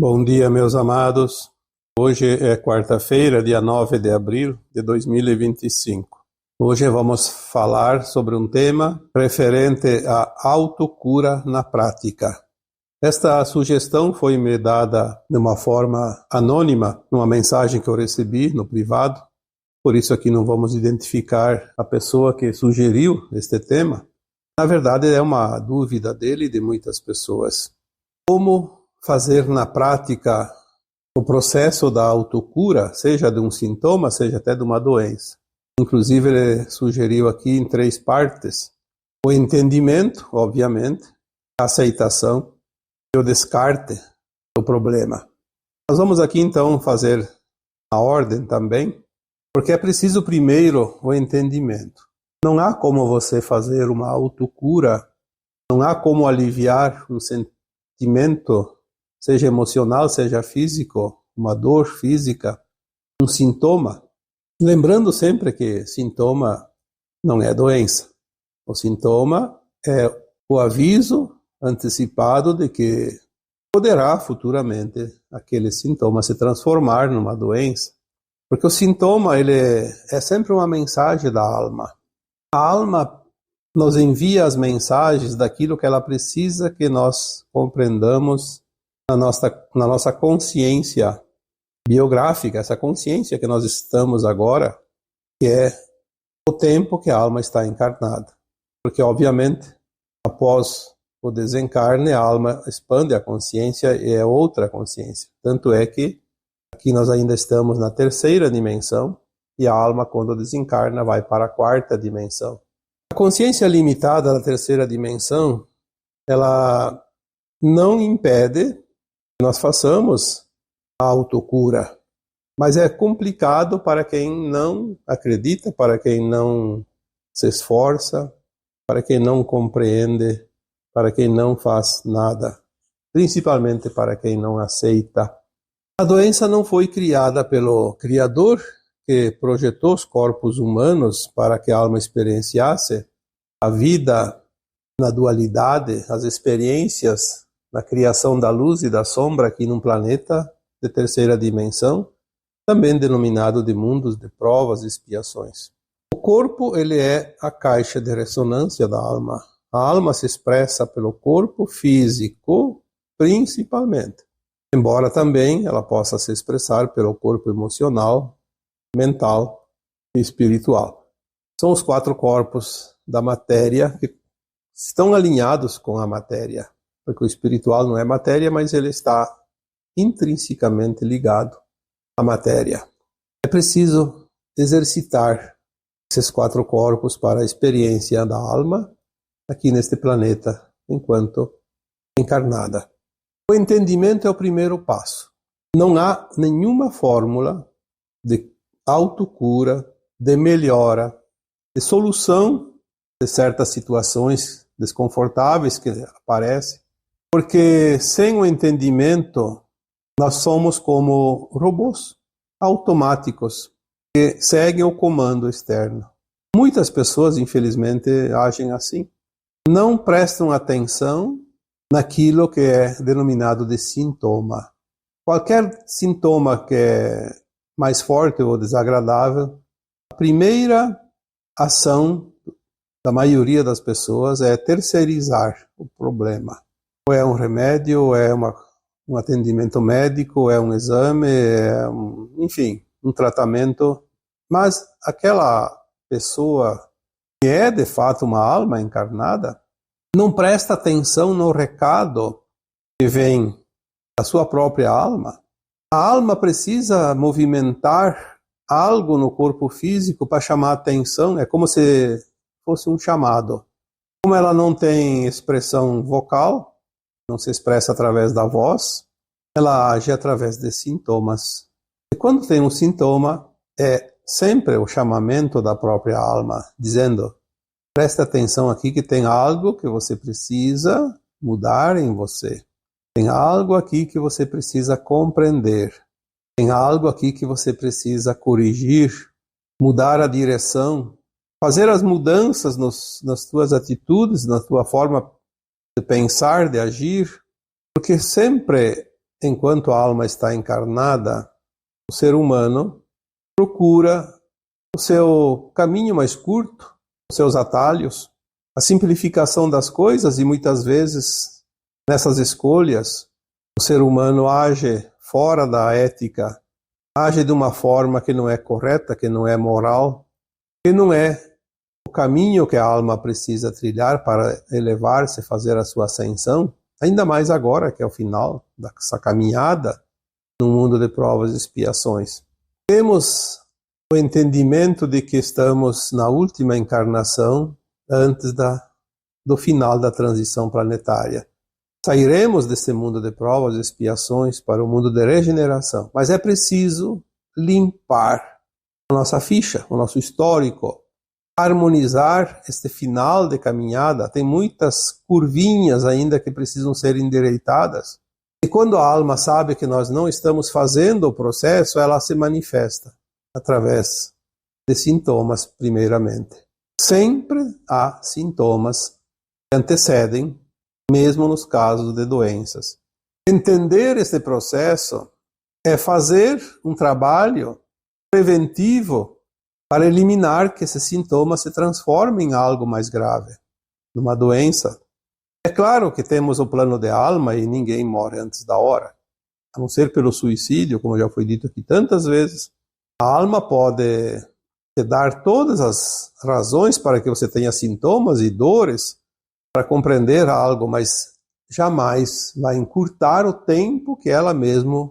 Bom dia, meus amados. Hoje é quarta-feira, dia 9 de abril de 2025. Hoje vamos falar sobre um tema referente à autocura na prática. Esta sugestão foi me dada de uma forma anônima, numa mensagem que eu recebi no privado. Por isso aqui não vamos identificar a pessoa que sugeriu este tema. Na verdade, é uma dúvida dele e de muitas pessoas. Como fazer na prática o processo da autocura, seja de um sintoma, seja até de uma doença. Inclusive, ele sugeriu aqui em 3 partes: o entendimento, obviamente, a aceitação e o descarte do problema. Nós vamos aqui então fazer a ordem também, porque é preciso primeiro o entendimento. Não há como você fazer uma autocura, não há como aliviar um sentimento, seja emocional, seja físico, uma dor física, um sintoma. Lembrando sempre que sintoma não é doença. O sintoma é o aviso antecipado de que poderá futuramente aquele sintoma se transformar numa doença. Porque o sintoma ele é sempre uma mensagem da alma. A alma nos envia as mensagens daquilo que ela precisa que nós compreendamos na nossa consciência biográfica, essa consciência que nós estamos agora, que é o tempo que a alma está encarnada. Porque, obviamente, após o desencarne, a alma expande a consciência e é outra consciência. Tanto é que aqui nós ainda estamos na 3ª dimensão e a alma, quando desencarna, vai para a 4ª dimensão. A consciência limitada da 3ª dimensão, ela não impede que nós façamos a autocura, mas é complicado para quem não acredita, para quem não se esforça, para quem não compreende, para quem não faz nada, principalmente para quem não aceita. A doença não foi criada pelo Criador, que projetou os corpos humanos para que a alma experienciasse a vida na dualidade, as experiências na criação da luz e da sombra aqui num planeta de 3ª dimensão, também denominado de mundos de provas e expiações. O corpo ele é a caixa de ressonância da alma. A alma se expressa pelo corpo físico, principalmente, embora também ela possa se expressar pelo corpo emocional, mental e espiritual. São os 4 corpos da matéria que estão alinhados com a matéria, porque o espiritual não é matéria, mas ele está intrinsecamente ligado à matéria. É preciso exercitar esses 4 corpos para a experiência da alma aqui neste planeta, enquanto encarnada. O entendimento é o primeiro passo. Não há nenhuma fórmula de autocura, de melhora, de solução de certas situações desconfortáveis que aparecem, porque sem o entendimento nós somos como robôs automáticos que seguem o comando externo. Muitas pessoas, infelizmente, agem assim. Não prestam atenção naquilo que é denominado de sintoma. Qualquer sintoma que é mais forte ou desagradável, a primeira ação da maioria das pessoas é terceirizar o problema. Ou é um remédio, ou é um atendimento médico, ou é um exame, enfim, um tratamento. Mas aquela pessoa que é de fato uma alma encarnada, não presta atenção no recado que vem da sua própria alma. A alma precisa movimentar algo no corpo físico para chamar a atenção, é como se fosse um chamado. Como ela não tem expressão vocal, não se expressa através da voz, ela age através de sintomas. E quando tem um sintoma, é sempre o chamamento da própria alma, dizendo: preste atenção aqui que tem algo que você precisa mudar em você. Tem algo aqui que você precisa compreender. Tem algo aqui que você precisa corrigir, mudar a direção, fazer as mudanças nas tuas atitudes, na tua forma de pensar, de agir, porque sempre enquanto a alma está encarnada, o ser humano procura o seu caminho mais curto, os seus atalhos, a simplificação das coisas, e muitas vezes nessas escolhas o ser humano age fora da ética, age de uma forma que não é correta, que não é moral, que não é o caminho que a alma precisa trilhar para elevar-se, fazer a sua ascensão, ainda mais agora que é o final dessa caminhada no mundo de provas e expiações. Temos o entendimento de que estamos na última encarnação antes do final da transição planetária. Sairemos desse mundo de provas e expiações para o mundo de regeneração, mas é preciso limpar a nossa ficha, o nosso histórico, harmonizar este final de caminhada. Tem muitas curvinhas ainda que precisam ser endireitadas. E quando a alma sabe que nós não estamos fazendo o processo, ela se manifesta através de sintomas, primeiramente. Sempre há sintomas que antecedem, mesmo nos casos de doenças. Entender este processo é fazer um trabalho preventivo para eliminar que esses sintomas se transformem em algo mais grave, numa doença. É claro que temos o plano de alma e ninguém morre antes da hora, a não ser pelo suicídio, como já foi dito aqui tantas vezes. A alma pode te dar todas as razões para que você tenha sintomas e dores, para compreender algo, mas jamais vai encurtar o tempo que ela mesma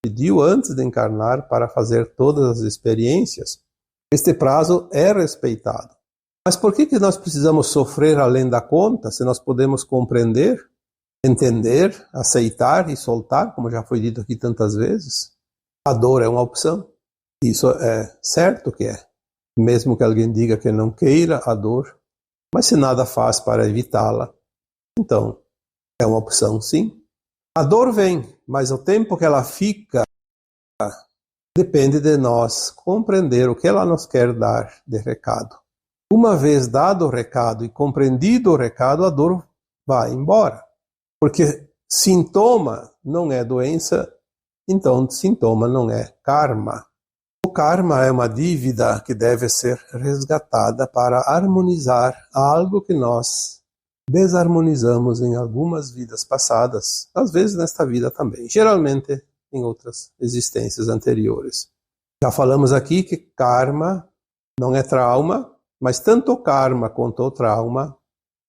pediu antes de encarnar para fazer todas as experiências. Este prazo é respeitado. Mas por que nós precisamos sofrer além da conta, se nós podemos compreender, entender, aceitar e soltar, como já foi dito aqui tantas vezes? A dor é uma opção. Isso é certo que é. Mesmo que alguém diga que não queira a dor, mas se nada faz para evitá-la, então é uma opção, sim. A dor vem, mas o tempo que ela fica depende de nós compreender o que ela nos quer dar de recado. Uma vez dado o recado e compreendido o recado, a dor vai embora. Porque sintoma não é doença, então sintoma não é karma. O karma é uma dívida que deve ser resgatada para harmonizar algo que nós desarmonizamos em algumas vidas passadas, às vezes nesta vida também, geralmente em outras existências anteriores. Já falamos aqui que karma não é trauma, mas tanto o karma quanto o trauma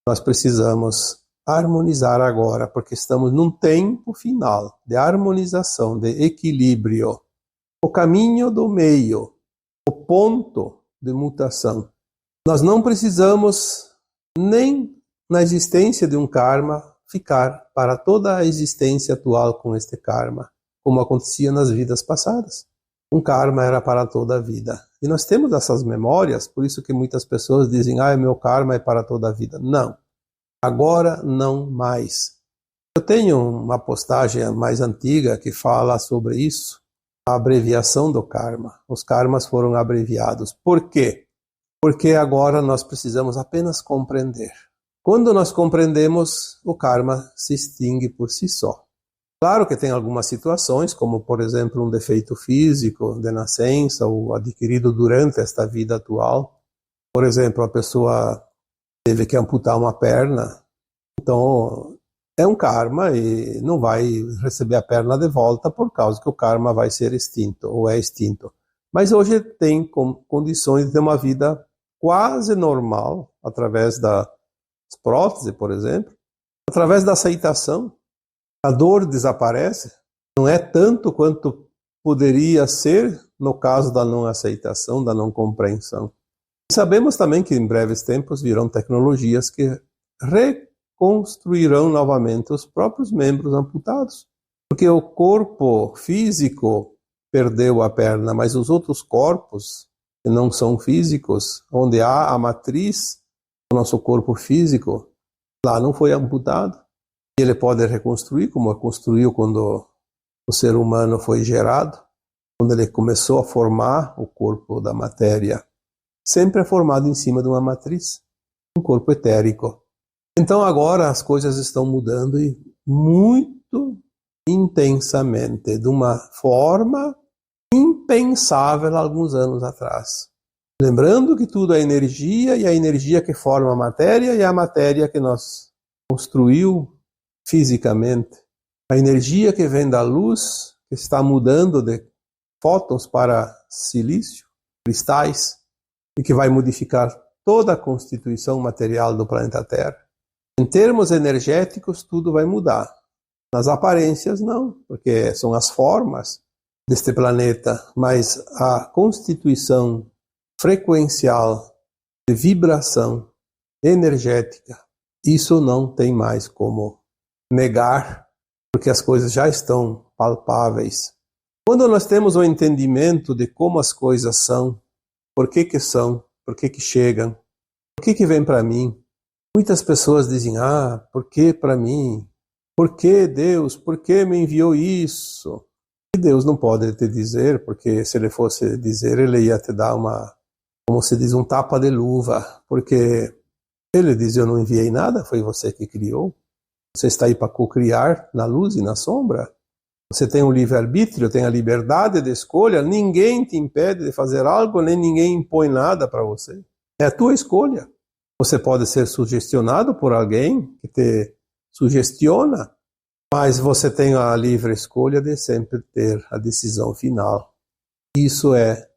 nós precisamos harmonizar agora, porque estamos num tempo final de harmonização, de equilíbrio. O caminho do meio, o ponto de mutação. Nós não precisamos nem na existência de um karma ficar para toda a existência atual com este karma, como acontecia nas vidas passadas. Um karma era para toda a vida. E nós temos essas memórias, por isso que muitas pessoas dizem, meu karma é para toda a vida. Não. Agora não mais. Eu tenho uma postagem mais antiga que fala sobre isso, a abreviação do karma. Os karmas foram abreviados. Por quê? Porque agora nós precisamos apenas compreender. Quando nós compreendemos, o karma se extingue por si só. Claro que tem algumas situações, como por exemplo um defeito físico de nascença ou adquirido durante esta vida atual. Por exemplo, a pessoa teve que amputar uma perna, então é um karma e não vai receber a perna de volta por causa que o karma vai ser extinto ou é extinto. Mas hoje tem condições de ter uma vida quase normal, através das próteses, por exemplo, através da aceitação. A dor desaparece, não é tanto quanto poderia ser no caso da não aceitação, da não compreensão. E sabemos também que em breves tempos virão tecnologias que reconstruirão novamente os próprios membros amputados. Porque o corpo físico perdeu a perna, mas os outros corpos que não são físicos, onde há a matriz do nosso corpo físico, lá não foi amputado. E ele pode reconstruir, como construiu quando o ser humano foi gerado, quando ele começou a formar o corpo da matéria. Sempre é formado em cima de uma matriz, um corpo etérico. Então agora as coisas estão mudando e muito intensamente, de uma forma impensável há alguns anos atrás. Lembrando que tudo é energia, e a energia que forma a matéria, e a matéria que nos construiu fisicamente. A energia que vem da luz, que está mudando de fótons para silício, cristais, e que vai modificar toda a constituição material do planeta Terra. Em termos energéticos, tudo vai mudar. Nas aparências, não, porque são as formas deste planeta, mas a constituição frequencial de vibração energética, isso não tem mais como negar, porque as coisas já estão palpáveis. Quando nós temos o entendimento de como as coisas são, por que são, por que chegam, por que vem para mim, muitas pessoas dizem, por que para mim? Por que Deus? Por que me enviou isso? E Deus não pode te dizer, porque se ele fosse dizer, ele ia te dar como se diz, um tapa de luva, porque ele diz, eu não enviei nada, foi você que criou. Você está aí para co-criar na luz e na sombra. Você tem o livre-arbítrio, tem a liberdade de escolha, ninguém te impede de fazer algo, nem ninguém impõe nada para você. É a tua escolha. Você pode ser sugestionado por alguém que te sugestiona, mas você tem a livre escolha de sempre ter a decisão final. Isso é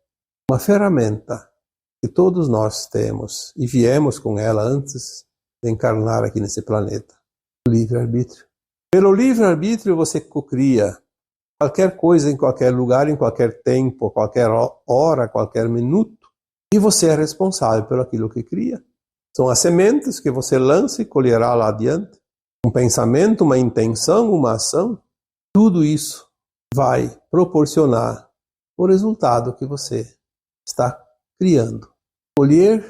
uma ferramenta que todos nós temos e viemos com ela antes de encarnar aqui nesse planeta. O livre-arbítrio. Pelo livre-arbítrio você cocria qualquer coisa em qualquer lugar, em qualquer tempo, qualquer hora, qualquer minuto, e você é responsável por aquilo que cria. São as sementes que você lança e colherá lá adiante. Um pensamento, uma intenção, uma ação, tudo isso vai proporcionar o resultado que você está criando. Colher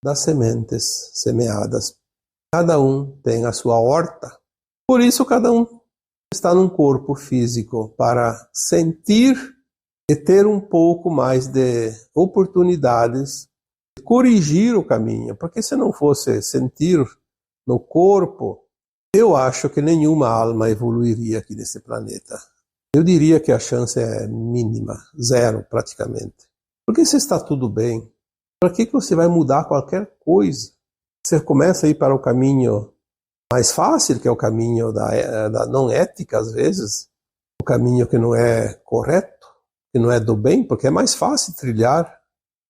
das sementes semeadas. Cada um tem a sua horta. Por isso cada um está num corpo físico para sentir e ter um pouco mais de oportunidades de corrigir o caminho. Porque se não fosse sentir no corpo, eu acho que nenhuma alma evoluiria aqui nesse planeta. Eu diria que a chance é mínima, zero praticamente. Porque se está tudo bem, para que você vai mudar qualquer coisa? Você começa a ir para o caminho mais fácil, que é o caminho da não ética, às vezes, o caminho que não é correto, que não é do bem, porque é mais fácil trilhar,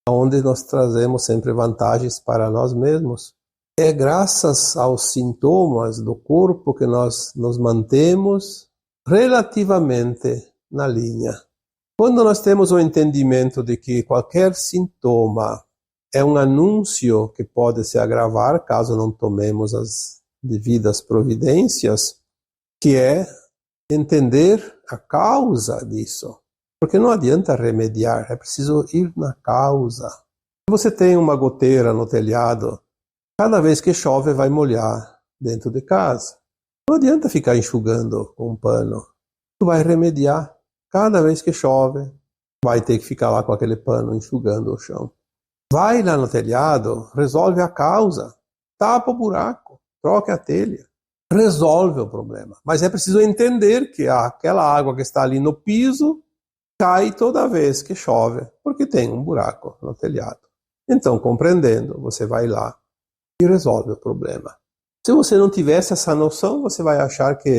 onde nós trazemos sempre vantagens para nós mesmos. É graças aos sintomas do corpo que nós nos mantemos relativamente na linha. Quando nós temos o entendimento de que qualquer sintoma é um anúncio que pode se agravar caso não tomemos as devidas providências, que é entender a causa disso. Porque não adianta remediar, é preciso ir na causa. Se você tem uma goteira no telhado, cada vez que chove vai molhar dentro de casa. Não adianta ficar enxugando com um pano. Tu vai remediar. Cada vez que chove, vai ter que ficar lá com aquele pano enxugando o chão. Vai lá no telhado, resolve a causa, tapa o buraco, troca a telha, resolve o problema. Mas é preciso entender que aquela água que está ali no piso cai toda vez que chove, porque tem um buraco no telhado. Então, compreendendo, você vai lá e resolve o problema. Se você não tivesse essa noção, você vai achar que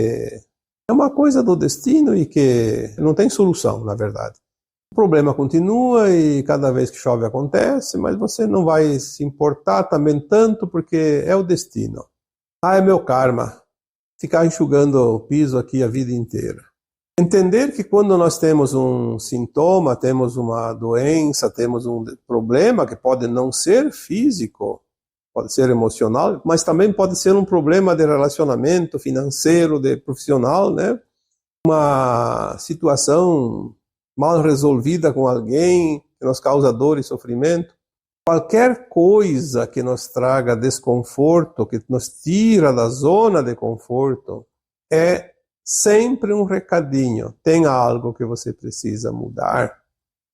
é uma coisa do destino e que não tem solução, na verdade. O problema continua e cada vez que chove acontece, mas você não vai se importar também tanto porque é o destino. É meu karma, ficar enxugando o piso aqui a vida inteira. Entender que quando nós temos um sintoma, temos uma doença, temos um problema que pode não ser físico, pode ser emocional, mas também pode ser um problema de relacionamento financeiro, de profissional, né? Uma situação mal resolvida com alguém que nos causa dor e sofrimento. Qualquer coisa que nos traga desconforto, que nos tira da zona de conforto, é sempre um recadinho. Tem algo que você precisa mudar.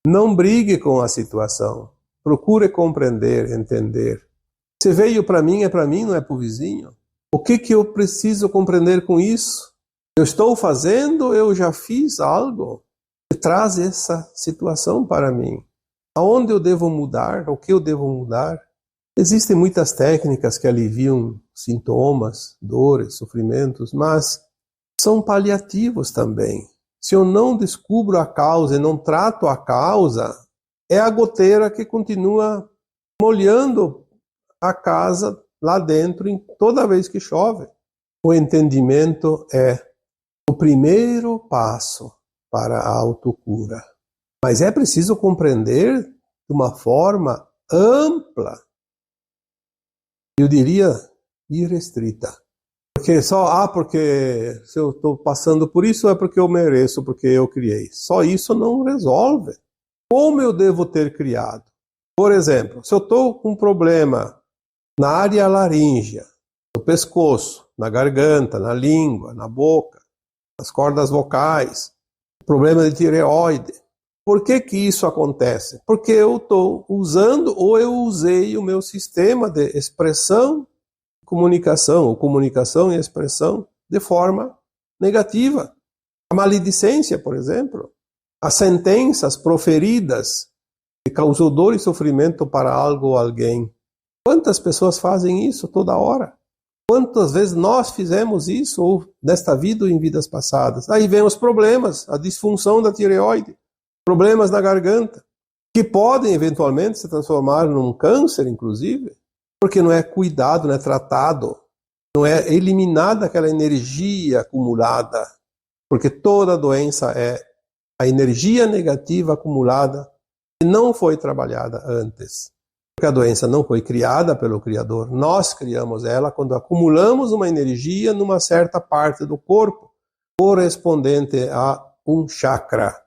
Não brigue com a situação. Procure compreender, entender. Se veio para mim, é para mim, não é para o vizinho. O que eu preciso compreender com isso? Eu estou fazendo, eu já fiz algo que traz essa situação para mim. Aonde eu devo mudar? O que eu devo mudar? Existem muitas técnicas que aliviam sintomas, dores, sofrimentos, mas são paliativos também. Se eu não descubro a causa e não trato a causa, é a goteira que continua molhando a casa lá dentro toda vez que chove. O entendimento é o primeiro passo para a autocura. Mas é preciso compreender de uma forma ampla, eu diria irrestrita. Porque se eu estou passando por isso é porque eu mereço, porque eu criei. Só isso não resolve. Como eu devo ter criado? Por exemplo, se eu estou com um problema na área laríngea, no pescoço, na garganta, na língua, na boca, nas cordas vocais, problema de tireoide. Por que isso acontece? Porque eu estou usando ou eu usei o meu sistema de expressão e comunicação, ou comunicação e expressão, de forma negativa. A maledicência, por exemplo, as sentenças proferidas que causou dor e sofrimento para algo ou alguém. Quantas pessoas fazem isso toda hora? Quantas vezes nós fizemos isso, ou nesta vida ou em vidas passadas? Aí vem os problemas, a disfunção da tireoide, problemas na garganta, que podem eventualmente se transformar num câncer, inclusive, porque não é cuidado, não é tratado, não é eliminada aquela energia acumulada, porque toda doença é a energia negativa acumulada que não foi trabalhada antes. Porque a doença não foi criada pelo Criador, nós criamos ela quando acumulamos uma energia numa certa parte do corpo, correspondente a um chakra.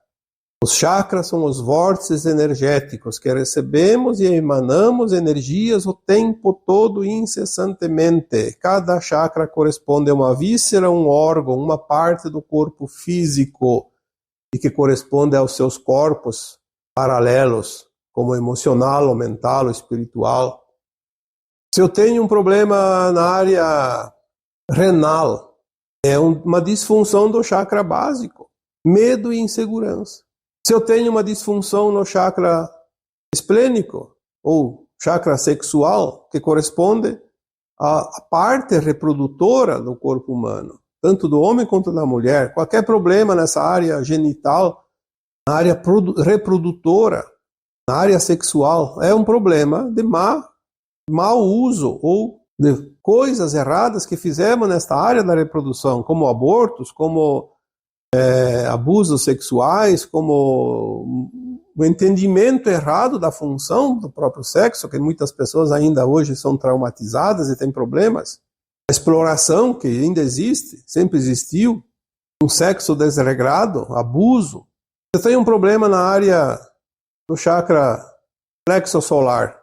Os chakras são os vórtices energéticos que recebemos e emanamos energias o tempo todo, incessantemente. Cada chakra corresponde a uma víscera, um órgão, uma parte do corpo físico e que corresponde aos seus corpos paralelos, como emocional, ou mental, ou espiritual. Se eu tenho um problema na área renal, é uma disfunção do chakra básico, medo e insegurança. Se eu tenho uma disfunção no chakra esplênico, ou chakra sexual, que corresponde à parte reprodutora do corpo humano, tanto do homem quanto da mulher, qualquer problema nessa área genital, na área reprodutora, na área sexual, é um problema de mau uso ou de coisas erradas que fizemos nesta área da reprodução, como abortos, como abusos sexuais, como o entendimento errado da função do próprio sexo, que muitas pessoas ainda hoje são traumatizadas e têm problemas. A exploração, que ainda existe, sempre existiu, um sexo desregrado, abuso. Você tem um problema na área do chakra plexo solar.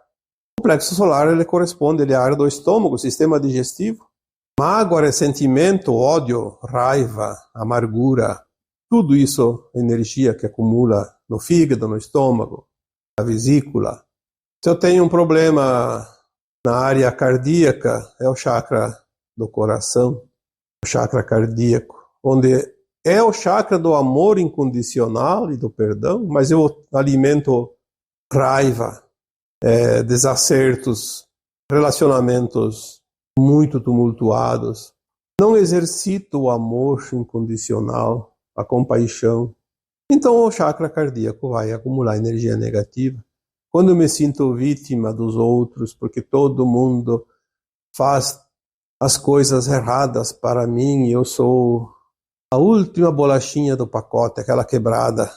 O plexo solar ele corresponde à área do estômago, sistema digestivo. Mágoa, ressentimento, ódio, raiva, amargura, tudo isso é energia que acumula no fígado, no estômago, na vesícula. Se eu tenho um problema na área cardíaca, é o chakra do coração, o chakra cardíaco, onde é o chakra do amor incondicional e do perdão, mas eu alimento raiva, desacertos, relacionamentos muito tumultuados. Não exercito o amor incondicional, a compaixão. Então o chakra cardíaco vai acumular energia negativa. Quando eu me sinto vítima dos outros, porque todo mundo faz as coisas erradas para mim e eu sou a última bolachinha do pacote, aquela quebrada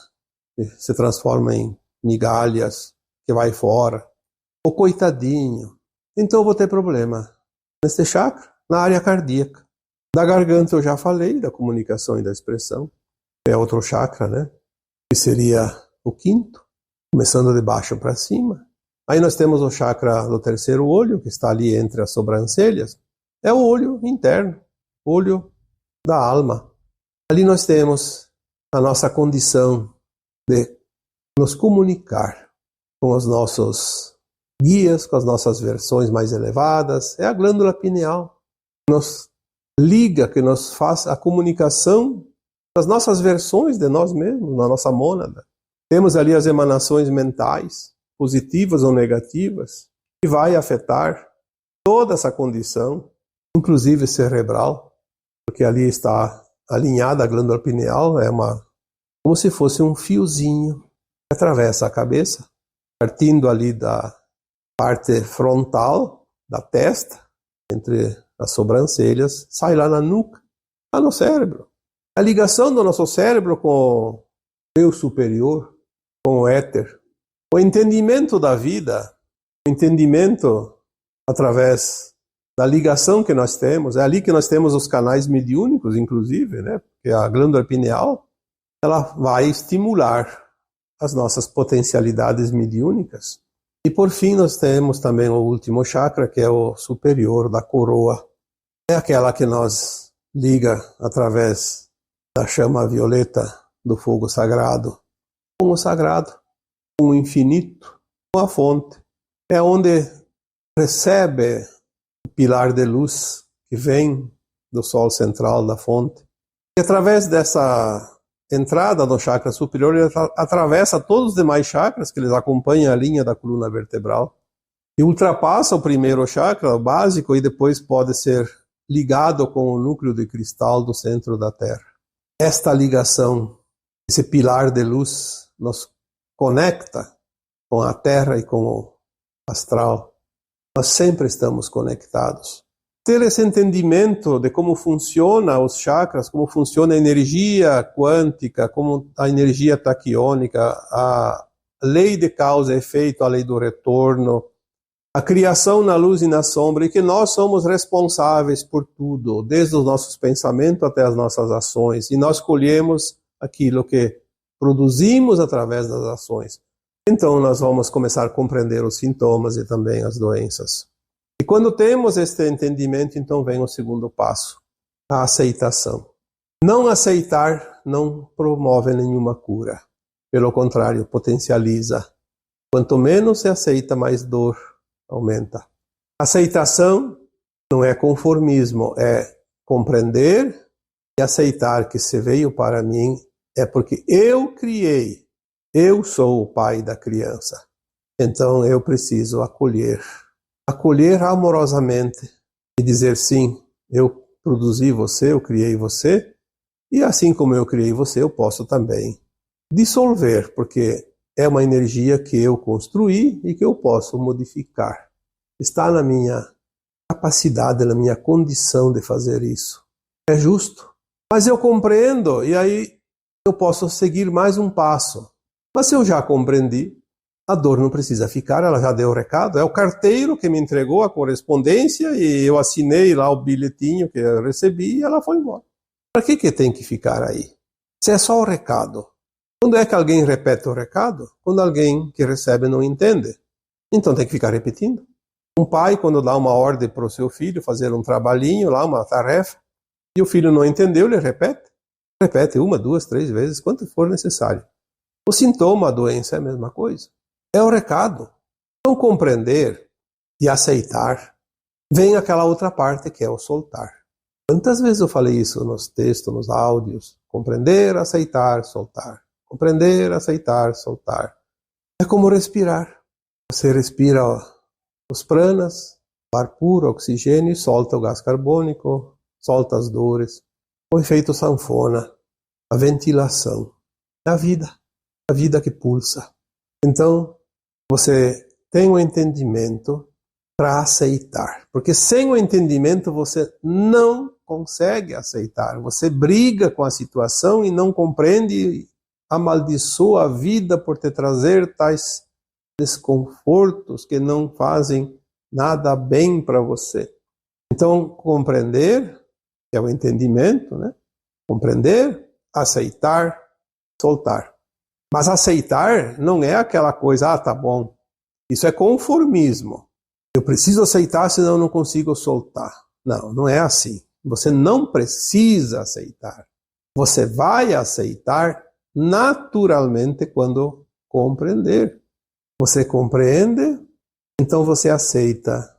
que se transforma em migalhas, que vai fora. O coitadinho. Então eu vou ter problema nesse chakra, na área cardíaca. Da garganta eu já falei, da comunicação e da expressão. É outro chakra, né? Que seria o quinto, começando de baixo para cima. Aí nós temos o chakra do terceiro olho, que está ali entre as sobrancelhas. É o olho interno, olho da alma. Ali nós temos a nossa condição de nos comunicar com os nossos guias, com as nossas versões mais elevadas. É a glândula pineal. Nos liga, que nos faz a comunicação das nossas versões de nós mesmos, na nossa mônada. Temos ali as emanações mentais, positivas ou negativas, que vai afetar toda essa condição, inclusive cerebral, porque ali está alinhada a glândula pineal, como se fosse um fiozinho que atravessa a cabeça, partindo ali da parte frontal da testa, entre as sobrancelhas, sai lá na nuca, lá no cérebro. A ligação do nosso cérebro com o eu superior, com o éter, o entendimento da vida, o entendimento através da ligação que nós temos, é ali que nós temos os canais mediúnicos, inclusive, né? Porque a glândula pineal, ela vai estimular as nossas potencialidades mediúnicas. E por fim nós temos também o último chakra, que é o superior da coroa. É aquela que nos liga através da chama violeta do fogo sagrado, com o sagrado, com o infinito, com a fonte. É onde recebe o pilar de luz que vem do sol central da fonte. E através dessa entrada no chakra superior, ele atravessa todos os demais chakras que eles acompanham a linha da coluna vertebral e ultrapassa o primeiro chakra, o básico, e depois pode ser ligado com o núcleo de cristal do centro da Terra. Esta ligação, esse pilar de luz, nos conecta com a Terra e com o astral. Nós sempre estamos conectados. Ter esse entendimento de como funciona os chakras, como funciona a energia quântica, como a energia taquiônica, a lei de causa e efeito, a lei do retorno, a criação na luz e na sombra, e que nós somos responsáveis por tudo, desde os nossos pensamentos até as nossas ações, e nós colhemos aquilo que produzimos através das ações. Então nós vamos começar a compreender os sintomas e também as doenças. E quando temos este entendimento, então vem o segundo passo, a aceitação. Não aceitar não promove nenhuma cura. Pelo contrário, potencializa. Quanto menos se aceita, mais dor aumenta. Aceitação não é conformismo, é compreender e aceitar que se veio para mim é porque eu criei. Eu sou o pai da criança. Então eu preciso acolher amorosamente e dizer sim, eu produzi você, eu criei você, e assim como eu criei você, eu posso também dissolver, porque é uma energia que eu construí e que eu posso modificar. Está na minha capacidade, na minha condição de fazer isso. É justo. Mas eu compreendo, e aí eu posso seguir mais um passo. Mas se eu já compreendi, a dor não precisa ficar, ela já deu o recado. É o carteiro que me entregou a correspondência e eu assinei lá o bilhetinho que eu recebi e ela foi embora. Para que tem que ficar aí? Se é só o recado. Quando é que alguém repete o recado? Quando alguém que recebe não entende. Então tem que ficar repetindo. Um pai, quando dá uma ordem para o seu filho fazer um trabalhinho lá, uma tarefa, e o filho não entendeu, ele repete. Repete 1, 2, 3 vezes, quanto for necessário. O sintoma, a doença é a mesma coisa. É o recado. Não compreender e aceitar, vem aquela outra parte que é o soltar. Quantas vezes eu falei isso nos textos, nos áudios? Compreender, aceitar, soltar. Compreender, aceitar, soltar. É como respirar. Você respira os pranas, o ar puro, o oxigênio, e solta o gás carbônico, solta as dores. O efeito sanfona, a ventilação. É a vida que pulsa. Então, você tem o entendimento para aceitar. Porque sem o entendimento você não consegue aceitar. Você briga com a situação e não compreende e amaldiçoa a vida por te trazer tais desconfortos que não fazem nada bem para você. Então, compreender, que é o entendimento, né? Compreender, aceitar, soltar. Mas aceitar não é aquela coisa, tá bom, isso é conformismo. Eu preciso aceitar, senão eu não consigo soltar. Não, não é assim. Você não precisa aceitar. Você vai aceitar naturalmente quando compreender. Você compreende, então você aceita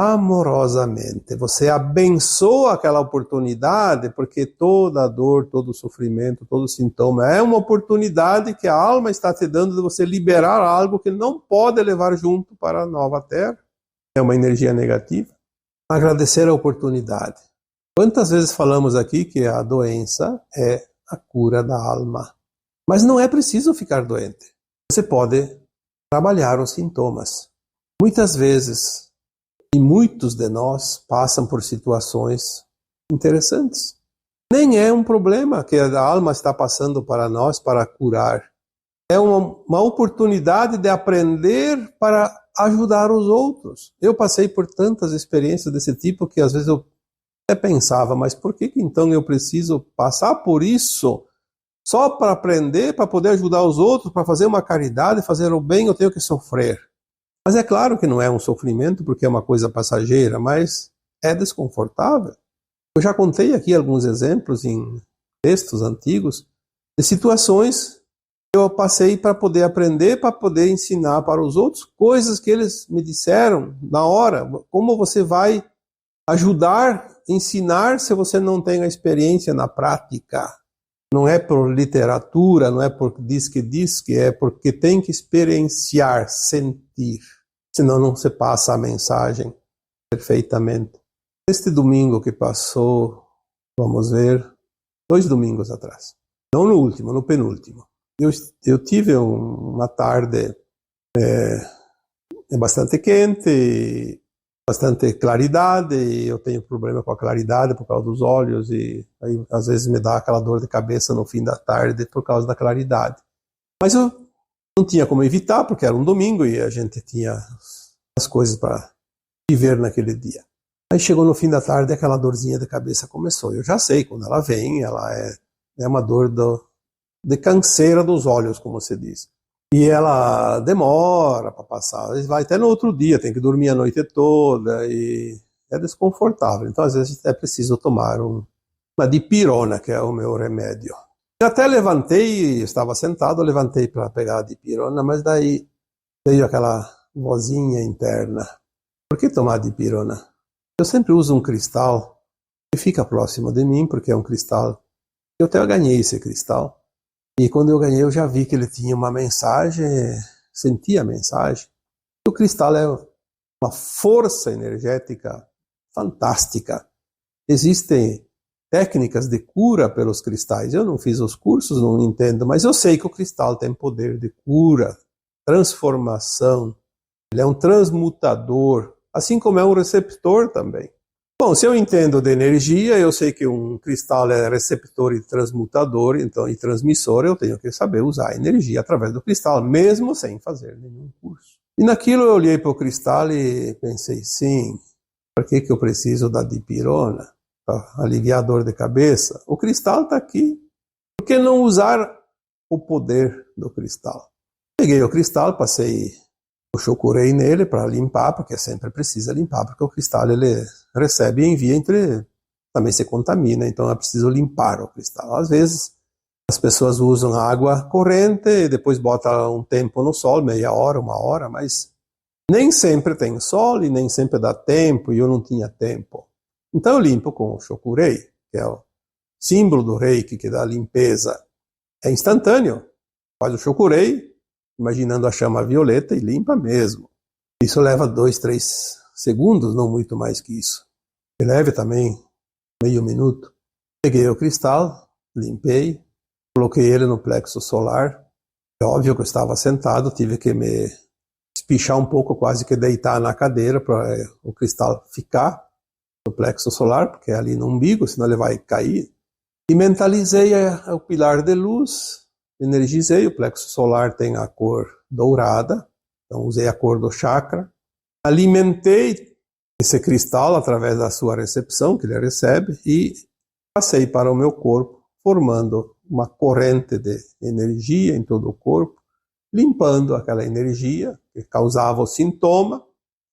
amorosamente. Você abençoa aquela oportunidade, porque toda dor, todo sofrimento, todo sintoma é uma oportunidade que a alma está te dando de você liberar algo que não pode levar junto para a nova terra. É uma energia negativa. Agradecer a oportunidade. Quantas vezes falamos aqui que a doença é a cura da alma? Mas não é preciso ficar doente. Você pode trabalhar os sintomas. Muitas vezes, e muitos de nós passam por situações interessantes. Nem é um problema que a alma está passando para nós para curar. É uma oportunidade de aprender para ajudar os outros. Eu passei por tantas experiências desse tipo que às vezes eu até pensava, mas por que então eu preciso passar por isso? Só para aprender, para poder ajudar os outros, para fazer uma caridade, fazer o bem, eu tenho que sofrer. Mas é claro que não é um sofrimento, porque é uma coisa passageira, mas é desconfortável. Eu já contei aqui alguns exemplos em textos antigos de situações que eu passei para poder aprender, para poder ensinar para os outros coisas que eles me disseram na hora. Como você vai ajudar, ensinar se você não tem a experiência na prática? Não é por literatura, não é por diz que, é porque tem que experienciar, sentir. Senão não se passa a mensagem perfeitamente. Este domingo que passou, vamos ver, 2 domingos atrás. Não no último, no penúltimo. Eu tive uma tarde bastante quente, bastante claridade, e eu tenho problema com a claridade por causa dos olhos, e aí às vezes me dá aquela dor de cabeça no fim da tarde por causa da claridade. Mas eu não tinha como evitar, porque era um domingo e a gente tinha as coisas para viver naquele dia. Aí chegou no fim da tarde, aquela dorzinha de cabeça começou. Eu já sei, quando ela vem, ela é uma dor de canseira dos olhos, como se diz. E ela demora para passar, vai até no outro dia, tem que dormir a noite toda e é desconfortável. Então, às vezes, é preciso tomar uma dipirona, que é o meu remédio. Eu até levantei, estava sentado, levantei para pegar a dipirona, mas daí veio aquela vozinha interna. Por que tomar dipirona? Eu sempre uso um cristal que fica próximo de mim, porque é um cristal. Eu até ganhei esse cristal. E quando eu ganhei, eu já vi que ele tinha uma mensagem, senti a mensagem. O cristal é uma força energética fantástica. Existem técnicas de cura pelos cristais. Eu não fiz os cursos, não entendo, mas eu sei que o cristal tem poder de cura, transformação. Ele é um transmutador, assim como é um receptor também. Bom, se eu entendo de energia, eu sei que um cristal é receptor e transmutador, então, e transmissor, eu tenho que saber usar a energia através do cristal, mesmo sem fazer nenhum curso. E naquilo eu olhei para o cristal e pensei, sim, para que eu preciso da dipirona? Para aliviar a dor de cabeça? O cristal está aqui. Por que não usar o poder do cristal? Peguei o cristal, passei o chokurei nele para limpar, porque sempre precisa limpar, porque o cristal ele recebe e envia também se contamina, então é preciso limpar o cristal. Às vezes as pessoas usam água corrente e depois botam um tempo no sol, meia hora, 1 hora, mas nem sempre tem sol e nem sempre dá tempo, e eu não tinha tempo. Então eu limpo com o chokurei, que é o símbolo do reiki, que dá limpeza. É instantâneo. Faz o chokurei, imaginando a chama violeta, e limpa mesmo. Isso leva 2, 3 segundos, não muito mais que isso. E leve também meio minuto. Peguei o cristal, limpei, coloquei ele no plexo solar. É óbvio que eu estava sentado, tive que me espichar um pouco, quase que deitar na cadeira para o cristal ficar no plexo solar, porque é ali no umbigo, senão ele vai cair. E mentalizei o pilar de luz, energizei. O plexo solar tem a cor dourada, então usei a cor do chakra. Alimentei esse cristal através da sua recepção, que ele recebe, e passei para o meu corpo, formando uma corrente de energia em todo o corpo, limpando aquela energia que causava o sintoma.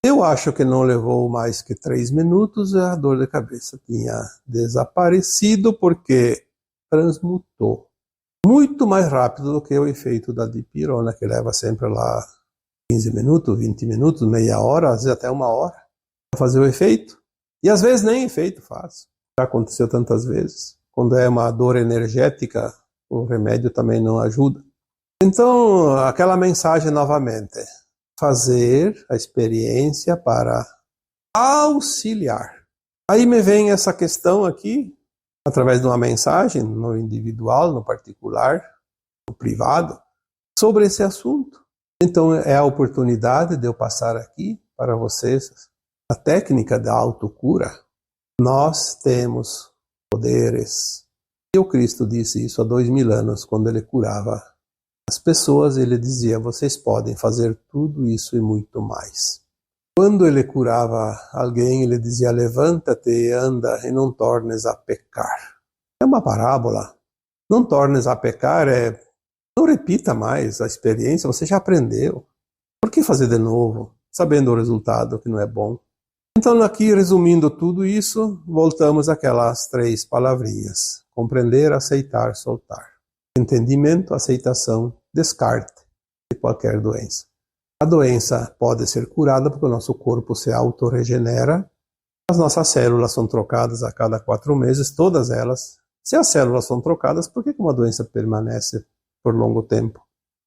Eu acho que não levou mais que 3 minutos, a dor de cabeça tinha desaparecido, porque transmutou muito mais rápido do que o efeito da dipirona, que leva sempre lá 15 minutos, 20 minutos, meia hora, às vezes até 1 hora. para fazer o efeito. E às vezes nem efeito faz. Já aconteceu tantas vezes. Quando é uma dor energética, o remédio também não ajuda. Então, aquela mensagem novamente. Fazer a experiência para auxiliar. Aí me vem essa questão aqui, através de uma mensagem, no individual, no particular, no privado, sobre esse assunto. Então, é a oportunidade de eu passar aqui para vocês a técnica da autocura. Nós temos poderes. E o Cristo disse isso há 2000 anos, quando ele curava as pessoas, ele dizia, vocês podem fazer tudo isso e muito mais. Quando ele curava alguém, ele dizia, levanta-te e anda e não tornes a pecar. É uma parábola. Não tornes a pecar não repita mais a experiência, você já aprendeu. Por que fazer de novo, sabendo o resultado que não é bom? Então, aqui, resumindo tudo isso, voltamos àquelas 3 palavrinhas. Compreender, aceitar, soltar. Entendimento, aceitação, descarte de qualquer doença. A doença pode ser curada porque o nosso corpo se autorregenera. As nossas células são trocadas a cada 4 meses, todas elas. Se as células são trocadas, por que uma doença permanece por longo tempo?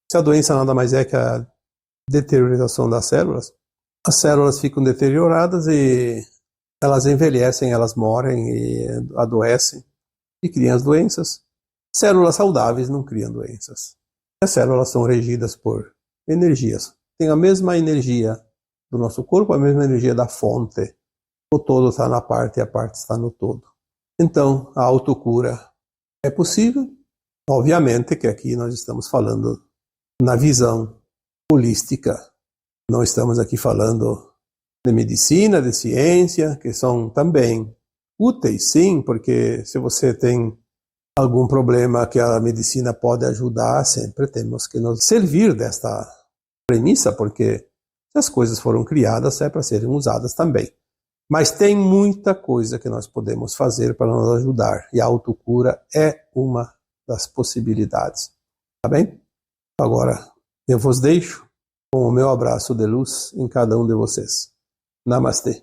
Se a doença nada mais é que a deterioração das células, as células ficam deterioradas e elas envelhecem, elas morrem e adoecem e criam as doenças. Células saudáveis não criam doenças. As células são regidas por energias. Tem a mesma energia do nosso corpo, a mesma energia da fonte. O todo está na parte e a parte está no todo. Então, a autocura é possível. Obviamente que aqui nós estamos falando na visão holística. Não estamos aqui falando de medicina, de ciência, que são também úteis, sim, porque se você tem algum problema que a medicina pode ajudar, sempre temos que nos servir desta premissa, porque se as coisas foram criadas, é para serem usadas também. Mas tem muita coisa que nós podemos fazer para nos ajudar, e a autocura é uma das possibilidades. Tá bem? Agora, eu vos deixo com o meu abraço de luz em cada um de vocês. Namastê.